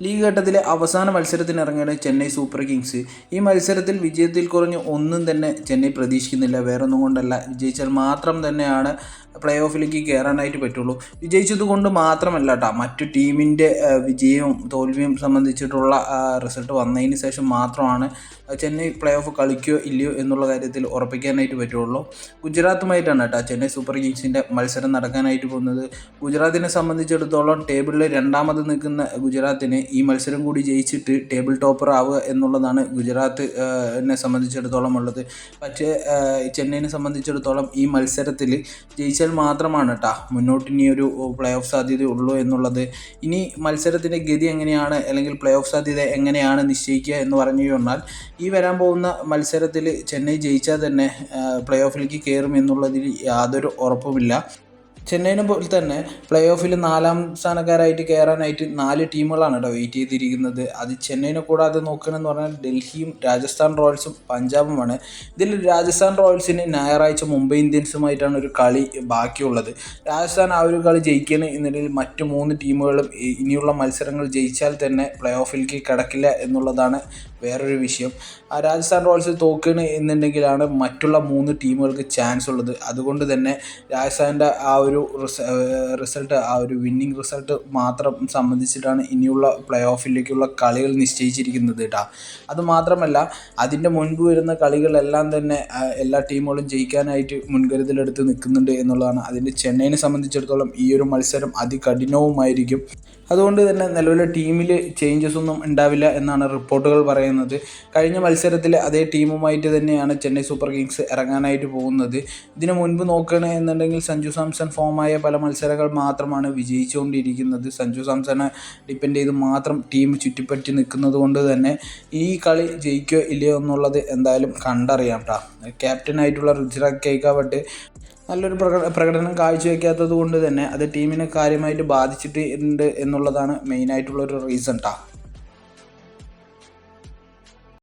League ഘട്ടത്തിലെ അവസാന മത്സരത്തിന് ഇറങ്ങുകയാണ് ചെന്നൈ സൂപ്പർ കിങ്സ്. ഈ മത്സരത്തിൽ വിജയത്തിൽ കുറഞ്ഞ് ഒന്നും തന്നെ ചെന്നൈ പ്രതീക്ഷിക്കുന്നില്ല. വേറൊന്നും കൊണ്ടല്ല, വിജയിച്ചാൽ മാത്രം തന്നെയാണ് പ്ലേ ഓഫിലേക്ക് കയറാനായിട്ട് പറ്റുള്ളൂ. വിജയിച്ചത് കൊണ്ട് മാത്രമല്ല കേട്ടോ, മറ്റു ടീമിൻ്റെ വിജയവും തോൽവിയും സംബന്ധിച്ചിട്ടുള്ള റിസൾട്ട് വന്നതിന് ശേഷം മാത്രമാണ് ചെന്നൈ പ്ലേ ഓഫ് കളിക്കുകയോ ഇല്ലയോ എന്നുള്ള കാര്യത്തിൽ ഉറപ്പിക്കാനായിട്ട് പറ്റുള്ളൂ. ഗുജറാത്തുമായിട്ടാണ് കേട്ടോ ചെന്നൈ സൂപ്പർ കിങ്സിൻ്റെ മത്സരം നടക്കാനായിട്ട് പോകുന്നത്. ഗുജറാത്തിനെ സംബന്ധിച്ചിടത്തോളം ടേബിളിൽ രണ്ടാമത് നിൽക്കുന്ന ഗുജറാത്തിന് ഈ മത്സരം കൂടി ജയിച്ചിട്ട് ടേബിൾ ടോപ്പർ ആവുക എന്നുള്ളതാണ് ഗുജറാത്തിനെ സംബന്ധിച്ചിടത്തോളം ഉള്ളത്. പക്ഷേ ചെന്നൈനെ സംബന്ധിച്ചിടത്തോളം ഈ മത്സരത്തിൽ ജയിച്ചാൽ മാത്രമാണ് കേട്ടോ മുന്നോട്ട് ഇനിയൊരു പ്ലേ ഓഫ് സാധ്യത ഉള്ളൂ എന്നുള്ളത്. ഇനി മത്സരത്തിൻ്റെ ഗതി എങ്ങനെയാണ്, അല്ലെങ്കിൽ പ്ലേ ഓഫ് സാധ്യത എങ്ങനെയാണ് നിശ്ചയിക്കുക എന്ന് പറഞ്ഞു കഴിഞ്ഞാൽ, ഈ വരാൻ പോകുന്ന മത്സരത്തിൽ ചെന്നൈ ജയിച്ചാൽ തന്നെ പ്ലേ ഓഫിലേക്ക് കയറും എന്നുള്ളതിൽ യാതൊരു ഉറപ്പുമില്ല. ചെന്നൈനെ പോലെ തന്നെ പ്ലേ ഓഫിൽ 4ാം സ്ഥാനക്കാരായിട്ട് കയറാനായിട്ട് 4 ടീമുകളാണ് കേട്ടോ വെയിറ്റ് ചെയ്തിരിക്കുന്നത്. അത് ചെന്നൈനെ കൂടാതെ നോക്കുകയാണെന്ന് പറഞ്ഞാൽ ഡൽഹിയും രാജസ്ഥാൻ റോയൽസും പഞ്ചാബുമാണ്. ഇതിൽ രാജസ്ഥാൻ റോയൽസിന് ഞായറാഴ്ച മുംബൈ ഇന്ത്യൻസുമായിട്ടാണ് ഒരു കളി ബാക്കിയുള്ളത്. രാജസ്ഥാൻ ആ ഒരു കളി ജയിക്കണം എന്നുണ്ടെങ്കിൽ മറ്റു 3 ടീമുകളും ഇനിയുള്ള മത്സരങ്ങൾ ജയിച്ചാൽ തന്നെ പ്ലേ ഓഫിലേക്ക് കടക്കില്ല എന്നുള്ളതാണ് വേറൊരു വിഷയം. ആ രാജസ്ഥാൻ റോയൽസ് തോക്കുകയാണ് എന്നുണ്ടെങ്കിലാണ് മറ്റുള്ള 3 ടീമുകൾക്ക് ചാൻസ് ഉള്ളത്. അതുകൊണ്ട് തന്നെ രാജസ്ഥാൻ്റെ ആ ഒരു റിസൾട്ട്, ആ ഒരു വിന്നിങ് റിസൾട്ട് മാത്രം സംബന്ധിച്ചിട്ടാണ് ഇനിയുള്ള പ്ലേ ഓഫിലേക്കുള്ള കളികൾ നിശ്ചയിച്ചിരിക്കുന്നത് കേട്ടോ. അതുമാത്രമല്ല, അതിൻ്റെ മുൻപ് വരുന്ന കളികളെല്ലാം തന്നെ എല്ലാ ടീമുകളും ജയിക്കാനായിട്ട് മുൻകരുതലെടുത്ത് നിൽക്കുന്നുണ്ട് എന്നുള്ളതാണ്. അതിൻ്റെ ചെന്നൈനെ സംബന്ധിച്ചിടത്തോളം ഈ ഒരു മത്സരം അതികഠിനവുമായിരിക്കും. അതുകൊണ്ട് തന്നെ നിലവിലെ ടീമിൽ ചേഞ്ചസ് ഒന്നും ഉണ്ടാവില്ല എന്നാണ് റിപ്പോർട്ടുകൾ പറയുന്നത്. കഴിഞ്ഞ മത്സരത്തിൽ അതേ ടീമുമായിട്ട് തന്നെയാണ് ചെന്നൈ സൂപ്പർ കിങ്സ് ഇറങ്ങാനായിട്ട് പോകുന്നത്. ഇതിനു മുൻപ് നോക്കുകയാണെന്നുണ്ടെങ്കിൽ സഞ്ജു സാംസൺ ഫോമായ പല മത്സരങ്ങൾ മാത്രമാണ് വിജയിച്ചുകൊണ്ടിരിക്കുന്നത്. സഞ്ജു സാംസനെ ഡിപ്പെൻഡ് ചെയ്ത് മാത്രം ടീം ചുറ്റിപ്പറ്റി നിൽക്കുന്നത് കൊണ്ട് തന്നെ ഈ കളി ജയിക്കുകയോ ഇല്ലയോ എന്നുള്ളത് എന്തായാലും കണ്ടറിയാം കേട്ടോ. ക്യാപ്റ്റനായിട്ടുള്ള രുദ്രാജ് ഗെയ്ക്വാഡ് നല്ലൊരു പ്രകടനം കാഴ്ചവെക്കാത്തത് കൊണ്ട് തന്നെ അത് ടീമിനെ കാര്യമായിട്ട് ബാധിച്ചിട്ടുണ്ട് എന്നുള്ളതാണ് മെയിനായിട്ടുള്ളൊരു റീസൺ കേട്ടോ.